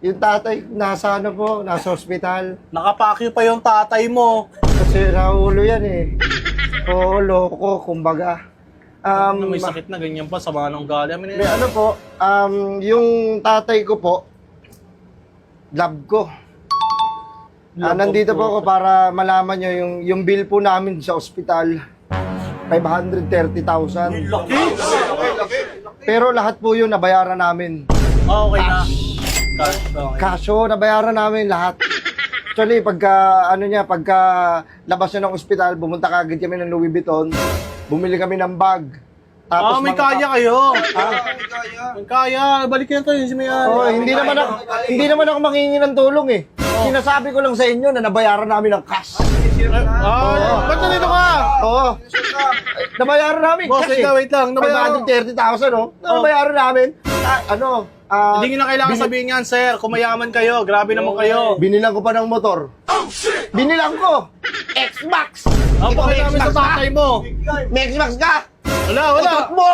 Yung tatay, nasa ano po, nasa ospital. Nakapakyo pa yung tatay mo. Kasi naulo yan eh. Oo, loko, kumbaga. May sakit na ganyan pa, sama ng gali. May ano po, yung tatay ko po, love ko. Nandito po ako para malaman nyo yung bill po namin sa ospital. 530,000. Laki! Pero lahat po yun nabayaran namin. Okay na. Cash. Okay. Kaso nabayaran namin lahat. Actually, pagka labas na ng ospital, bumunta kagad kami ng Louis Vuitton. Bumili kami ng bag. May kaya kayo. May kaya. Balik na tayo. Oh, hindi naman ako mangingi ng tulong eh. Sinasabi ko lang sa inyo na nabayaran namin ng cash. Ba't nandito ka? Oo. Nabayaran namin Boss, cash wait lang. 530,000 oh. Nabayaran namin. Hindi nyo na kailangan sabihin yan, sir. Kung mayaman kayo, grabe naman kayo. Binilang ko pa ng motor. Binilang ko! X-Max! Ang pakailangan sa tatay mo. May X-Max ka! Wala. Tutok mo!